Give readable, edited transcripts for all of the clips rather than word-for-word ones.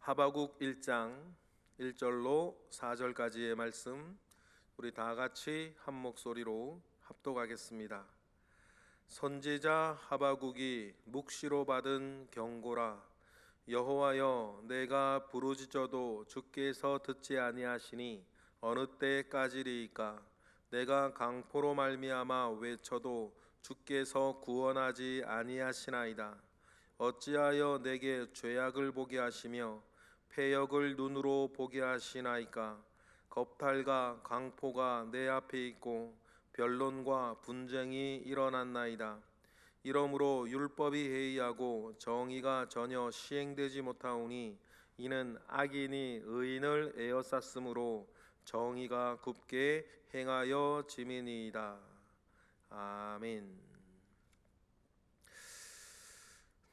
하바국 1장 1절로 4절까지의 말씀 우리 다 같이 한 목소리로 합독하겠습니다. 선지자 하바국이 묵시로 받은 경고라. 여호와여, 내가 부르짖어도 주께서 듣지 아니하시니 어느 때까지리이까? 내가 강포로 말미암아 외쳐도 주께서 구원하지 아니하시나이다. 어찌하여 내게 죄악을 보게 하시며 패역을 눈으로 보게 하시나이까? 겁탈과 강포가 내 앞에 있고 변론과 분쟁이 일어났나이다. 이러므로 율법이 해이하고 정의가 전혀 시행되지 못하오니 이는 악인이 의인을 에워쌌으므로 정의가 굽게 행하여 짐이니이다. 아멘.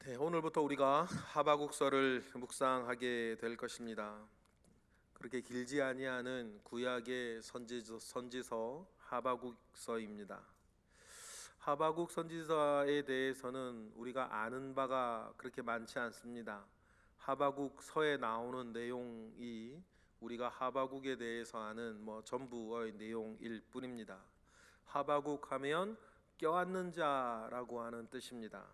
네, 오늘부터 우리가 하바국서를 묵상하게 될 것입니다. 그렇게 길지 아니하는 구약의 선지서 하바국서입니다. 하바국 선지서에 대해서는 우리가 아는 바가 그렇게 많지 않습니다. 하바국서에 나오는 내용이 우리가 하바국에 대해서 아는 전부의 내용일 뿐입니다. 하바국 하면 껴안는 자라고 하는 뜻입니다.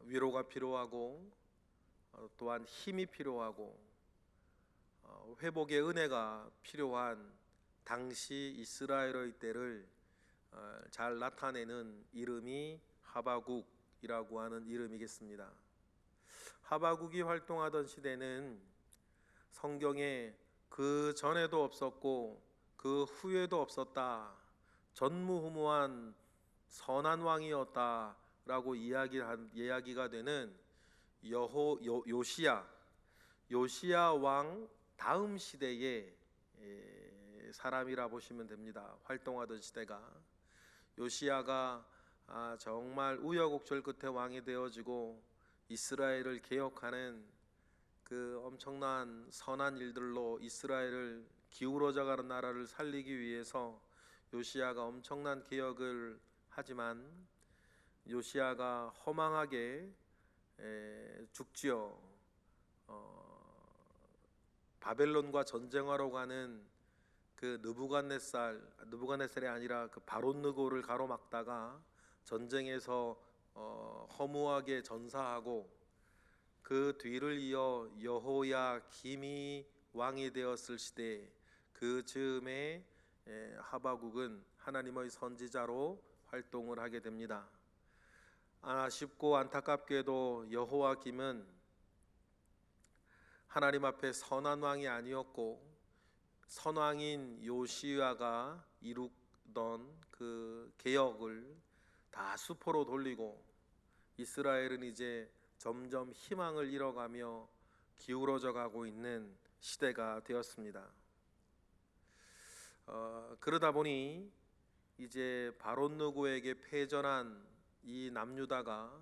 위로가 필요하고 또한 힘이 필요하고 회복의 은혜가 필요한 당시 이스라엘의 때를 잘 나타내는 이름이 하바국이라고 하는 이름이겠습니다. 하바국이 활동하던 시대는 성경에 그 전에도 없었고 그 후에도 없었다, 전무후무한 선한 왕이었다 라고 이야기가 되는 요시야 왕 다음 시대의 사람이라 보시면 됩니다. 활동하던 시대가 요시야가 정말 우여곡절 끝에 왕이 되어지고 이스라엘을 개혁하는 그 엄청난 선한 일들로 이스라엘을 기울어져가는 나라를 살리기 위해서 요시야가 엄청난 개혁을 하지만 요시야가 허망하게 죽지요. 바벨론과 전쟁하러 가는 그 느부갓네살이 아니라 그 바롯느고를 가로막다가 전쟁에서 허무하게 전사하고 그 뒤를 이어 여호야김이 왕이 되었을 시대, 그 즈음에 하바국은 하나님의 선지자로 활동을 하게 됩니다. 아쉽고 안타깝게도 여호야김은 하나님 앞에 선한 왕이 아니었고 선왕인 요시야가 이루던 그 개혁을 다 수포로 돌리고 이스라엘은 이제 점점 희망을 잃어가며 기울어져 가고 있는 시대가 되었습니다. 그러다 보니 이제 바롯느고에게 패전한 이 남유다가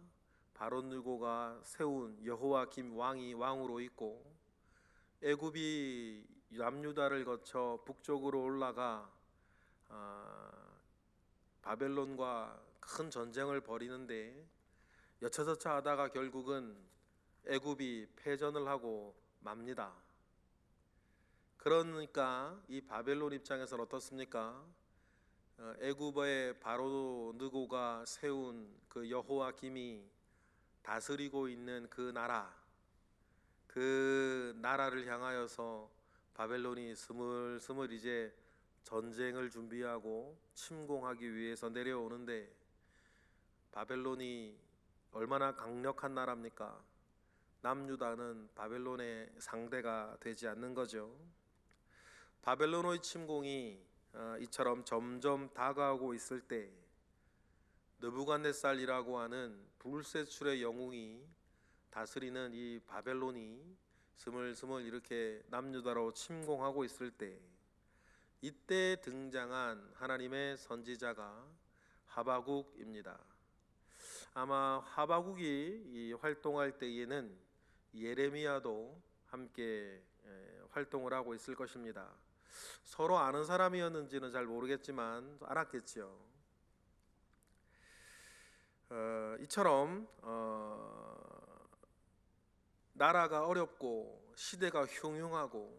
바롯느고가 세운 여호야김 왕이 왕으로 있고 애굽이 남유다를 거쳐 북쪽으로 올라가 바벨론과 큰 전쟁을 벌이는데 여차저차 하다가 결국은 애굽이 패전을 하고 맙니다. 그러니까 이 바벨론 입장에서는 어떻습니까? 애굽의 바롯느고가 세운 그 여호야김이 다스리고 있는 그 나라를 향하여서 바벨론이 스물스물 이제 전쟁을 준비하고 침공하기 위해서 내려오는데 바벨론이 얼마나 강력한 나라입니까? 남유다는 바벨론의 상대가 되지 않는 거죠. 바벨론의 침공이 이처럼 점점 다가오고 있을 때 느부갓네살이라고 하는 불세출의 영웅이 다스리는 이 바벨론이 스물스물 이렇게 남유다로 침공하고 있을 때 이때 등장한 하나님의 선지자가 하바국입니다. 아마 하바국이 활동할 때에는 예레미야도 함께 활동을 하고 있을 것입니다. 서로 아는 사람이었는지는 잘 모르겠지만 알았겠죠. 이처럼 나라가 어렵고 시대가 흉흉하고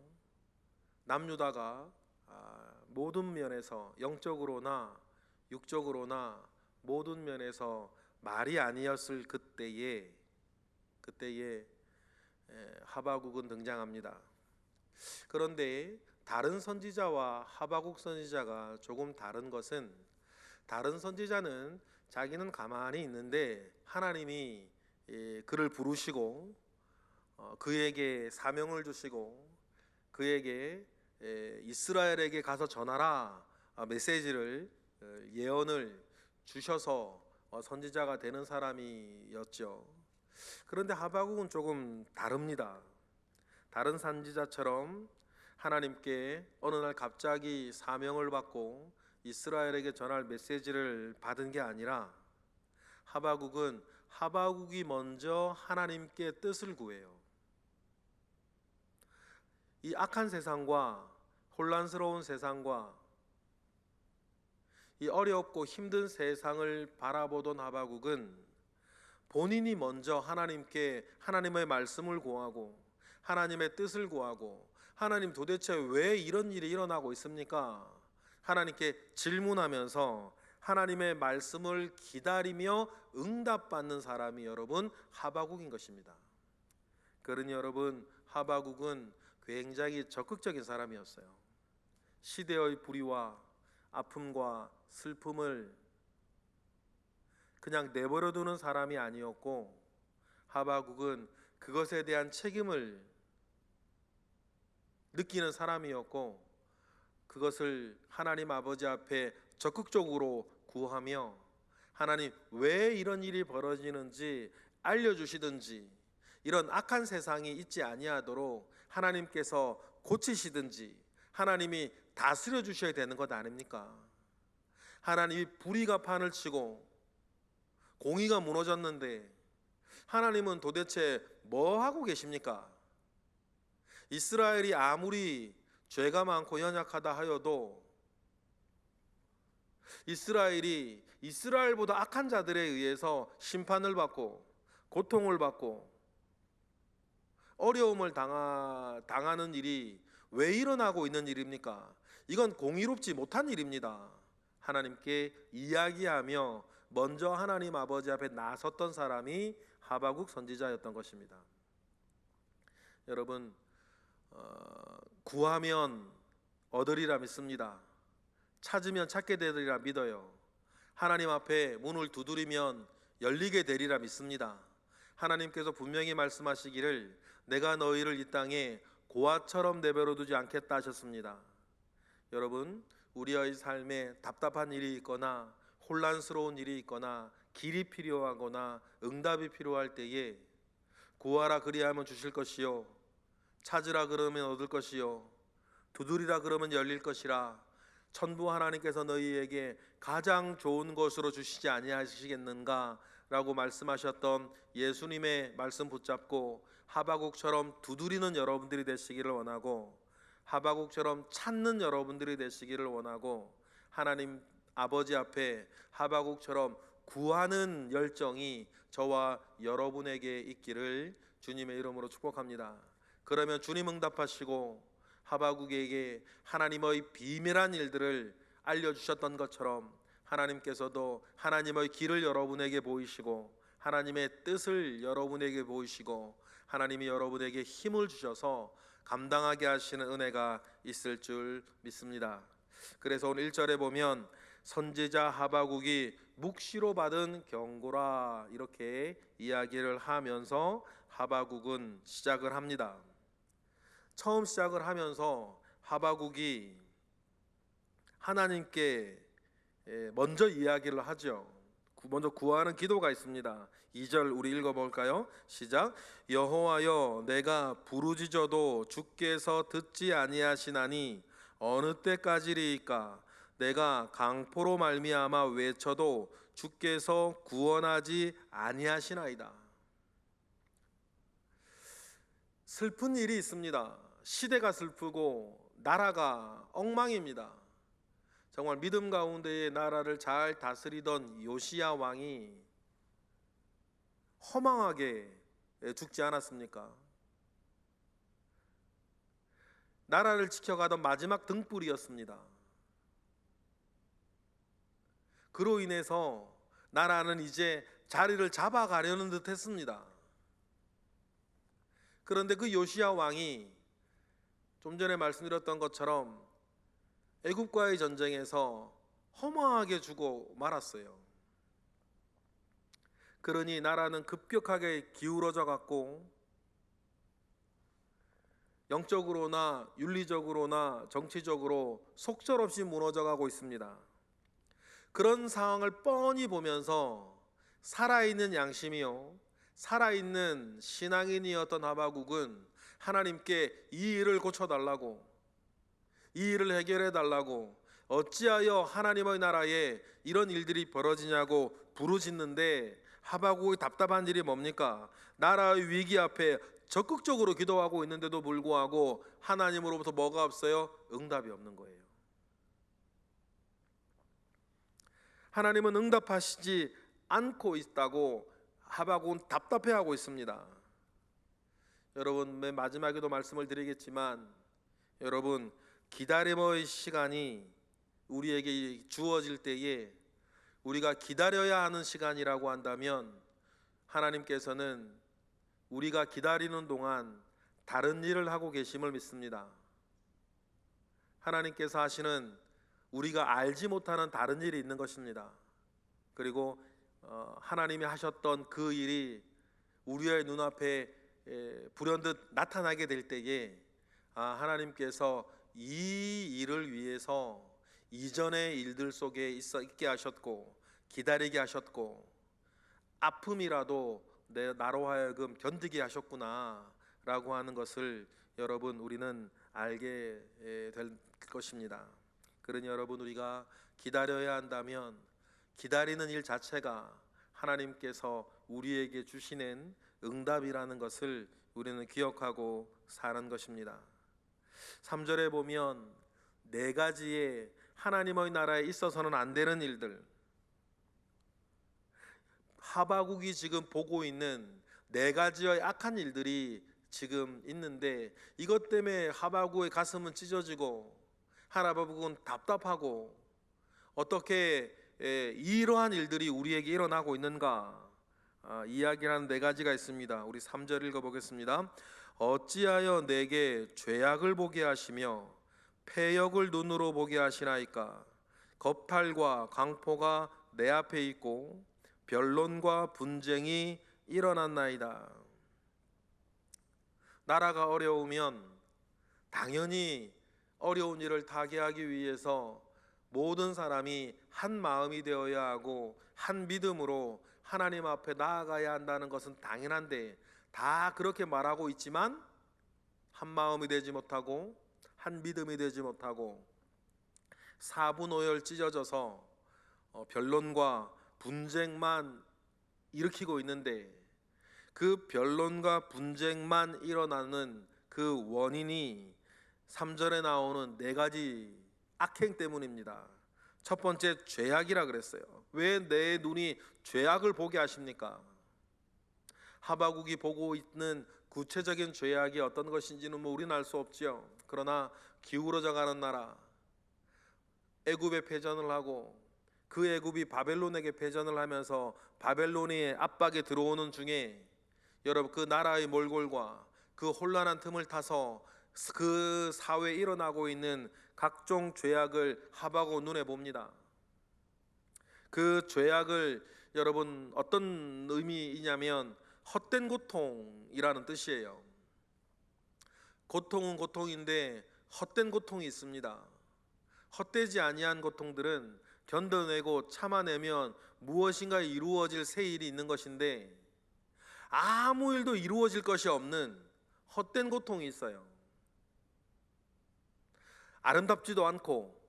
남유다가 모든 면에서 영적으로나 육적으로나 모든 면에서 말이 아니었을 그때에 하바국은 등장합니다. 그런데 다른 선지자와 하바국 선지자가 조금 다른 것은, 다른 선지자는 자기는 가만히 있는데 하나님이 그를 부르시고 그에게 사명을 주시고 그에게 이스라엘에게 가서 전하라 메시지를 예언을 주셔서 선지자가 되는 사람이었죠. 그런데 하바국은 조금 다릅니다. 다른 선지자처럼 하나님께 어느 날 갑자기 사명을 받고 이스라엘에게 전할 메시지를 받은 게 아니라 하바국이 먼저 하나님께 뜻을 구해요. 이 악한 세상과 혼란스러운 세상과 이 어렵고 힘든 세상을 바라보던 하바국은 본인이 먼저 하나님께 하나님의 말씀을 구하고 하나님의 뜻을 구하고, 하나님 도대체 왜 이런 일이 일어나고 있습니까? 하나님께 질문하면서 하나님의 말씀을 기다리며 응답받는 사람이 여러분 하바국인 것입니다. 그러니 여러분, 하바국은 굉장히 적극적인 사람이었어요. 시대의 불의와 아픔과 슬픔을 그냥 내버려두는 사람이 아니었고, 하바국은 그것에 대한 책임을 느끼는 사람이었고, 그것을 하나님 아버지 앞에 적극적으로 구하며 하나님 왜 이런 일이 벌어지는지 알려주시든지, 이런 악한 세상이 있지 아니하도록 하나님께서 고치시든지 하나님이 다스려 주셔야 되는 것 아닙니까? 하나님이 불의가 판을 치고 공의가 무너졌는데 하나님은 도대체 뭐 하고 계십니까? 이스라엘이 아무리 죄가 많고 연약하다 하여도 이스라엘이 이스라엘보다 악한 자들에 의해서 심판을 받고 고통을 받고 어려움을 당하는 일이 왜 일어나고 있는 일입니까? 이건 공의롭지 못한 일입니다. 하나님께 이야기하며 먼저 하나님 아버지 앞에 나섰던 사람이 하바국 선지자였던 것입니다. 여러분, 구하면 얻으리라 믿습니다. 찾으면 찾게 되리라 믿어요. 하나님 앞에 문을 두드리면 열리게 되리라 믿습니다. 하나님께서 분명히 말씀하시기를 내가 너희를 이 땅에 고아처럼 내버려 두지 않겠다 하셨습니다. 여러분, 우리의 삶에 답답한 일이 있거나 혼란스러운 일이 있거나 길이 필요하거나 응답이 필요할 때에 구하라 그리하면 주실 것이요, 찾으라 그러면 얻을 것이요, 두드리라 그러면 열릴 것이라. 천부 하나님께서 너희에게 가장 좋은 것으로 주시지 아니하시겠는가 라고 말씀하셨던 예수님의 말씀 붙잡고 하바국처럼 두드리는 여러분들이 되시기를 원하고, 하바국처럼 찾는 여러분들이 되시기를 원하고, 하나님 아버지 앞에 하바국처럼 구하는 열정이 저와 여러분에게 있기를 주님의 이름으로 축복합니다. 그러면 주님 응답하시고 하바국에게 하나님의 비밀한 일들을 알려주셨던 것처럼 하나님께서도 하나님의 길을 여러분에게 보이시고 하나님의 뜻을 여러분에게 보이시고 하나님이 여러분에게 힘을 주셔서 감당하게 하시는 은혜가 있을 줄 믿습니다. 그래서 오늘 1절에 보면 선지자 하바국이 묵시로 받은 경고라 이렇게 이야기를 하면서 하바국은 시작을 합니다. 처음 시작을 하면서 하바국이 하나님께 먼저 이야기를 하죠. 먼저 구하는 기도가 있습니다. 2절 우리 읽어볼까요? 시작. 여호와여, 내가 부르짖어도 주께서 듣지 아니하시나니 어느 때까지리이까? 내가 강포로 말미암아 외쳐도 주께서 구원하지 아니하시나이다. 슬픈 일이 있습니다. 시대가 슬프고 나라가 엉망입니다. 정말 믿음 가운데의 나라를 잘 다스리던 요시야 왕이 허망하게 죽지 않았습니까? 나라를 지켜가던 마지막 등불이었습니다. 그로 인해서 나라는 이제 자리를 잡아가려는 듯 했습니다. 그런데 그 요시야 왕이 좀 전에 말씀드렸던 것처럼 애굽과의 전쟁에서 허무하게 죽어 말았어요. 그러니 나라는 급격하게 기울어져 갔고 영적으로나 윤리적으로나 정치적으로 속절없이 무너져 가고 있습니다. 그런 상황을 뻔히 보면서 살아있는 양심이요, 살아있는 신앙인이었던 하바국은 하나님께 이 일을 고쳐달라고, 이 일을 해결해달라고, 어찌하여 하나님의 나라에 이런 일들이 벌어지냐고 부르짖는데, 하바국의 답답한 일이 뭡니까? 나라의 위기 앞에 적극적으로 기도하고 있는데도 불구하고 하나님으로부터 뭐가 없어요? 응답이 없는 거예요. 하나님은 응답하시지 않고 있다고 하바국은 답답해하고 있습니다. 여러분, 맨 마지막에도 말씀을 드리겠지만, 여러분, 기다림의 시간이 우리에게 주어질 때에 우리가 기다려야 하는 시간이라고 한다면, 하나님께서는 우리가 기다리는 동안 다른 일을 하고 계심을 믿습니다. 하나님께서 하시는 우리가 알지 못하는 다른 일이 있는 것입니다. 그리고 하나님이 하셨던 그 일이 우리의 눈앞에 불현듯 나타나게 될 때에 하나님께서 이 일을 위해서 이전의 일들 속에 있게 하셨고 기다리게 하셨고 아픔이라도 나로 하여금 견디게 하셨구나 라고 하는 것을 여러분 우리는 알게 될 것입니다. 그러니 여러분, 우리가 기다려야 한다면 기다리는 일 자체가 하나님께서 우리에게 주시는 응답이라는 것을 우리는 기억하고 사는 것입니다. 3절에 보면 네 가지의 하나님의 나라에 있어서는 안 되는 일들, 하바국이 지금 보고 있는 네 가지의 악한 일들이 지금 있는데, 이것 때문에 하바국의 가슴은 찢어지고 하바국은 답답하고, 어떻게 이러한 일들이 우리에게 일어나고 있는가 이야기하는 네 가지가 있습니다. 우리 3절 읽어보겠습니다. 어찌하여 내게 죄악을 보게 하시며 패역을 눈으로 보게 하시나이까? 겁탈과 강포가 내 앞에 있고 변론과 분쟁이 일어났나이다. 나라가 어려우면 당연히 어려운 일을 타개하기 위해서 모든 사람이 한 마음이 되어야 하고 한 믿음으로 하나님 앞에 나아가야 한다는 것은 당연한데, 다 그렇게 말하고 있지만 한 마음이 되지 못하고 한 믿음이 되지 못하고 사분오열 찢어져서 변론과 분쟁만 일으키고 있는데, 그 변론과 분쟁만 일어나는 그 원인이 3절에 나오는 네 가지 악행 때문입니다. 첫 번째, 죄악이라 그랬어요. 왜 내 눈이 죄악을 보게 하십니까? 하바국이 보고 있는 구체적인 죄악이 어떤 것인지는 우리는 알 수 없지요. 그러나 기울어져 가는 나라, 애굽에 패전을 하고 그 애굽이 바벨론에게 패전을 하면서 바벨론의 압박에 들어오는 중에 여러분, 그 나라의 몰골과 그 혼란한 틈을 타서 그 사회에 일어나고 있는 각종 죄악을 하바국 눈에 봅니다. 그 죄악을 여러분 어떤 의미이냐면 헛된 고통이라는 뜻이에요. 고통은 고통인데 헛된 고통이 있습니다. 헛되지 아니한 고통들은 견뎌내고 참아내면 무엇인가 이루어질 새 일이 있는 것인데, 아무 일도 이루어질 것이 없는 헛된 고통이 있어요. 아름답지도 않고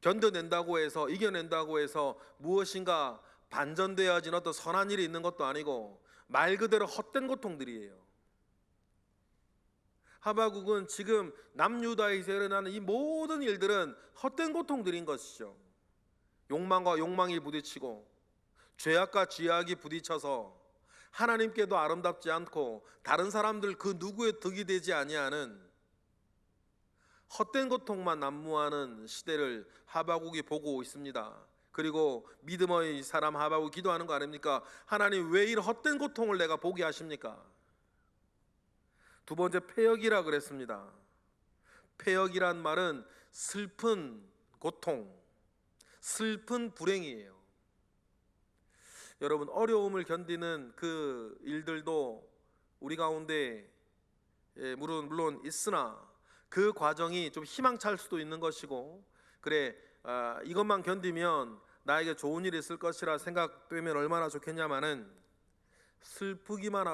견뎌낸다고 해서, 이겨낸다고 해서 무엇인가 반전되어진 어떤 선한 일이 있는 것도 아니고 말 그대로 헛된 고통들이에요. 하바국은 지금 남유다에서 일어나는 이 모든 일들은 헛된 고통들인 것이죠. 욕망과 욕망이 부딪히고 죄악과 죄악이 부딪혀서 하나님께도 아름답지 않고 다른 사람들 그 누구의 덕이 되지 아니하는 헛된 고통만 난무하는 시대를 하바국이 보고 있습니다. 그리고 믿음의 사람 하바국이 기도하는 거 아닙니까? 하나님, 왜 이런 헛된 고통을 내가 보게 하십니까? 두 번째, 패역이라 그랬습니다. 패역이란 말은 슬픈 고통, 슬픈 불행이에요. 여러분, 어려움을 견디는 그 일들도 우리 가운데 물론 있으나 그 과정이 좀 희망찰 수도 있는 것이고, 그래, 이것만 견디면 나에게 좋은 일이 있을 것이라 생각되면 얼마나 좋겠냐마는, 슬프기만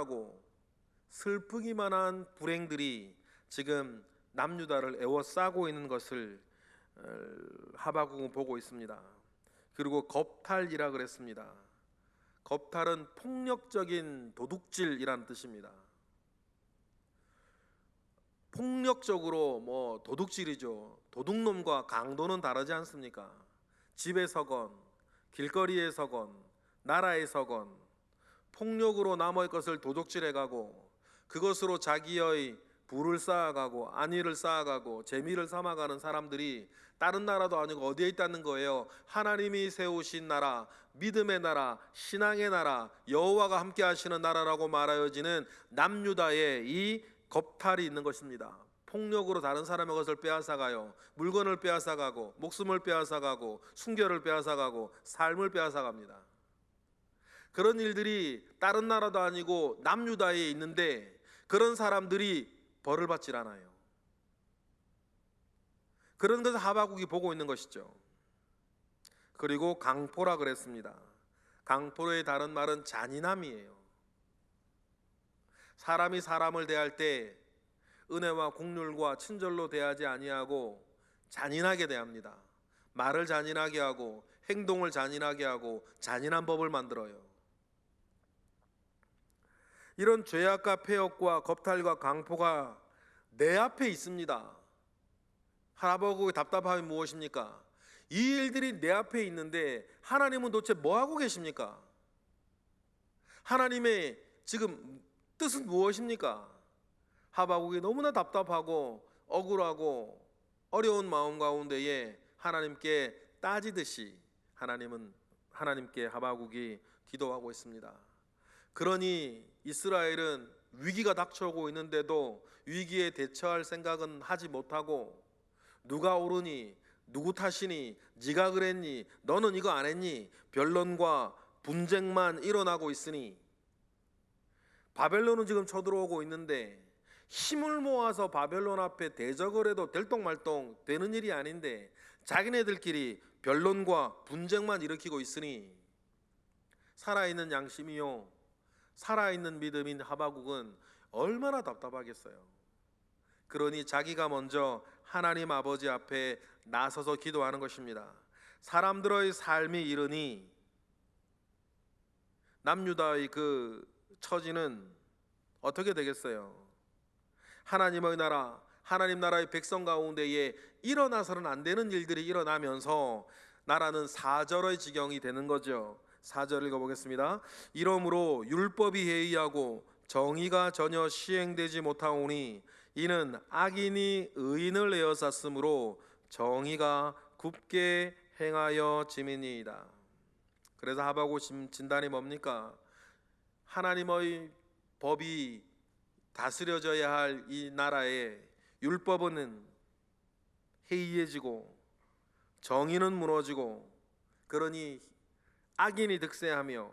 한 불행들이 지금 남유다를 에워싸고 있는 것을 하바국은 보고 있습니다. 그리고 겁탈이라 그랬습니다. 겁탈은 폭력적인 도둑질이라는 뜻입니다. 폭력적으로 도둑질이죠. 도둑놈과 강도는 다르지 않습니까? 집에서건 길거리에서건 나라에서건 폭력으로 남의 것을 도둑질해가고 그것으로 자기의 부를 쌓아가고 안위를 쌓아가고 재미를 삼아가는 사람들이 다른 나라도 아니고 어디에 있다는 거예요? 하나님이 세우신 나라, 믿음의 나라, 신앙의 나라, 여호와가 함께 하시는 나라라고 말하여지는 남유다의 이 겁탈이 있는 것입니다. 폭력으로 다른 사람의 것을 빼앗아가요. 물건을 빼앗아가고 목숨을 빼앗아가고 순결을 빼앗아가고 삶을 빼앗아갑니다. 그런 일들이 다른 나라도 아니고 남유다에 있는데 그런 사람들이 벌을 받질 않아요. 그런 것을 하바국이 보고 있는 것이죠. 그리고 강포라 그랬습니다. 강포의 다른 말은 잔인함이에요. 사람이 사람을 대할 때 은혜와 긍휼과 친절로 대하지 아니하고 잔인하게 대합니다. 말을 잔인하게 하고 행동을 잔인하게 하고 잔인한 법을 만들어요. 이런 죄악과 패역과 겁탈과 강포가 내 앞에 있습니다. 하바국의 답답함이 무엇입니까? 이 일들이 내 앞에 있는데 하나님은 도대체 뭐 하고 계십니까? 하나님의 지금 뜻은 무엇입니까? 하바국이 너무나 답답하고 억울하고 어려운 마음 가운데에 하나님께 따지듯이 하나님께 하바국이 기도하고 있습니다. 그러니 이스라엘은 위기가 닥쳐오고 있는데도 위기에 대처할 생각은 하지 못하고, 누가 옳으니, 누구 탓이니, 네가 그랬니, 너는 이거 안 했니, 변론과 분쟁만 일어나고 있으니, 바벨론은 지금 쳐들어오고 있는데 힘을 모아서 바벨론 앞에 대적을 해도 들똥말똥 되는 일이 아닌데 자기네들끼리 변론과 분쟁만 일으키고 있으니, 살아있는 양심이요 살아있는 믿음인 하바국은 얼마나 답답하겠어요. 그러니 자기가 먼저 하나님 아버지 앞에 나서서 기도하는 것입니다. 사람들의 삶이 이르니 남유다의 그 처지는 어떻게 되겠어요? 하나님의 나라, 하나님 나라의 백성 가운데에 일어나서는 안 되는 일들이 일어나면서 나라는 사절의 지경이 되는 거죠. 4절 읽어보겠습니다. 이러므로 율법이 해이하고 정의가 전혀 시행되지 못하오니 이는 악인이 의인을 에워쌌으므로 정의가 굽게 행하여 짐이니이다. 그래서 하바국 진단이 뭡니까? 하나님의 법이 다스려져야 할 이 나라에 율법은 해이해지고 정의는 무너지고, 그러니 악인이 득세하며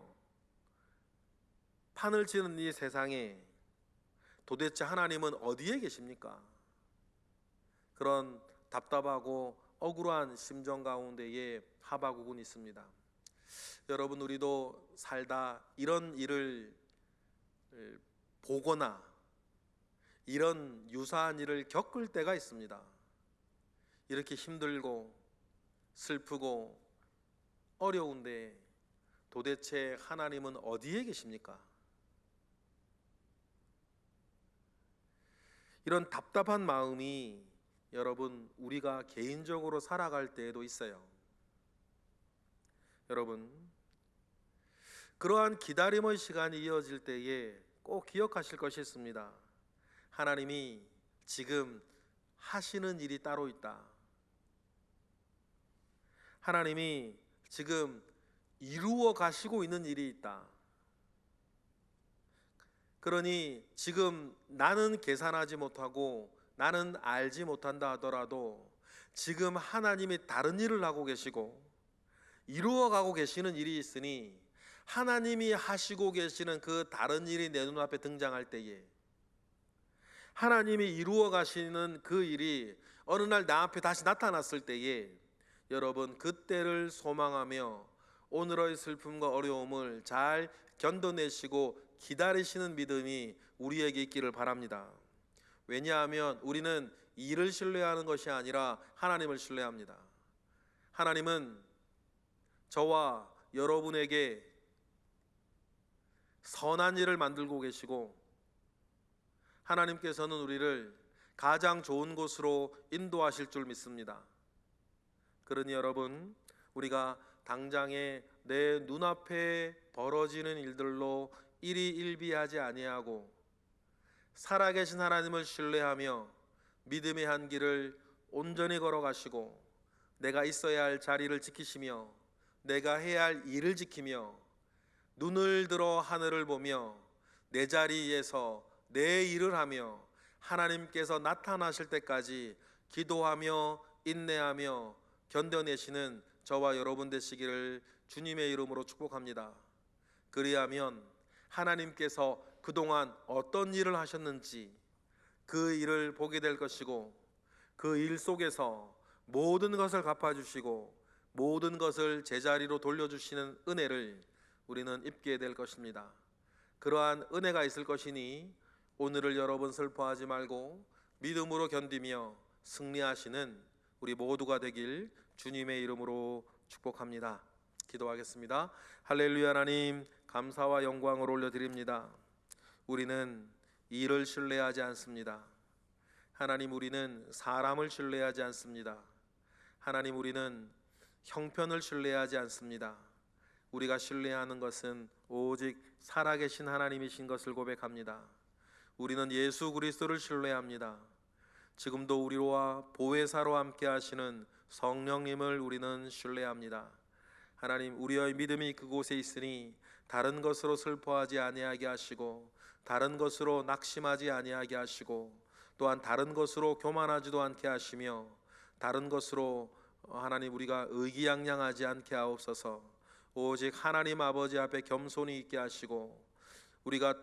판을 치는 이 세상에 도대체 하나님은 어디에 계십니까? 그런 답답하고 억울한 심정 가운데에 하바국은 있습니다. 여러분, 우리도 살다 이런 일을 보거나 이런 유사한 일을 겪을 때가 있습니다. 이렇게 힘들고 슬프고 어려운데 도대체 하나님은 어디에 계십니까? 이런 답답한 마음이 여러분 우리가 개인적으로 살아갈 때에도 있어요. 여러분, 그러한 기다림의 시간이 이어질 때에 꼭 기억하실 것이 있습니다. 하나님이 지금 하시는 일이 따로 있다. 하나님이 지금 이루어 가시고 있는 일이 있다. 그러니 지금 나는 계산하지 못하고 나는 알지 못한다 하더라도 지금 하나님이 다른 일을 하고 계시고 이루어 가고 계시는 일이 있으니 하나님이 하시고 계시는 그 다른 일이 내 눈앞에 등장할 때에, 하나님이 이루어 가시는 그 일이 어느 날 나 앞에 다시 나타났을 때에 여러분 그때를 소망하며 오늘의 슬픔과 어려움을 잘 견뎌내시고 기다리시는 믿음이 우리에게 있기를 바랍니다. 왜냐하면 우리는 일을 신뢰하는 것이 아니라 하나님을 신뢰합니다. 하나님은 저와 여러분에게 선한 일을 만들고 계시고 하나님께서는 우리를 가장 좋은 곳으로 인도하실 줄 믿습니다. 그러니 여러분, 우리가 당장에 내 눈앞에 벌어지는 일들로 일희일비하지 아니하고 살아계신 하나님을 신뢰하며 믿음의 한 길을 온전히 걸어가시고 내가 있어야 할 자리를 지키시며 내가 해야 할 일을 지키며 눈을 들어 하늘을 보며 내 자리에서 내 일을 하며 하나님께서 나타나실 때까지 기도하며 인내하며 견뎌내시는 저와 여러분 되시기를 주님의 이름으로 축복합니다. 그리하면 하나님께서 그동안 어떤 일을 하셨는지 그 일을 보게 될 것이고 그 일 속에서 모든 것을 갚아주시고 모든 것을 제자리로 돌려주시는 은혜를 우리는 입게 될 것입니다. 그러한 은혜가 있을 것이니 오늘을 여러분 슬퍼하지 말고 믿음으로 견디며 승리하시는 우리 모두가 되길 주님의 이름으로 축복합니다. 기도하겠습니다. 할렐루야. 하나님 감사와 영광을 올려드립니다. 우리는 일을 신뢰하지 않습니다. 하나님, 우리는 사람을 신뢰하지 않습니다. 하나님, 우리는 형편을 신뢰하지 않습니다. 우리가 신뢰하는 것은 오직 살아계신 하나님이신 것을 고백합니다. 우리는 예수 그리스도를 신뢰합니다. 지금도 우리와 보혜사로 함께 하시는 성령님을 우리는 신뢰합니다. 하나님, 우리의 믿음이 그곳에 있으니 다른 것으로 슬퍼하지 아니하게 하시고 다른 것으로 낙심하지 아니하게 하시고 또한 다른 것으로 교만하지도 않게 하시며 다른 것으로 하나님 우리가 의기양양하지 않게 하옵소서. 오직 하나님 아버지 앞에 겸손히 있게 하시고 우리가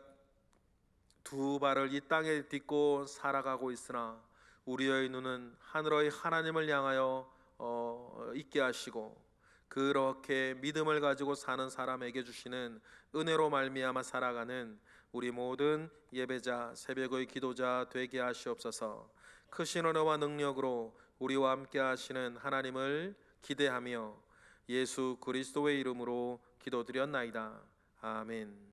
두 발을 이 땅에 딛고 살아가고 있으나 우리의 눈은 하늘의 하나님을 향하여 있게 하시고 그렇게 믿음을 가지고 사는 사람에게 주시는 은혜로 말미암아 살아가는 우리 모든 예배자 새벽의 기도자 되게 하시옵소서. 크신 은혜와 능력으로 우리와 함께 하시는 하나님을 기대하며 예수 그리스도의 이름으로 기도드렸나이다. 아멘.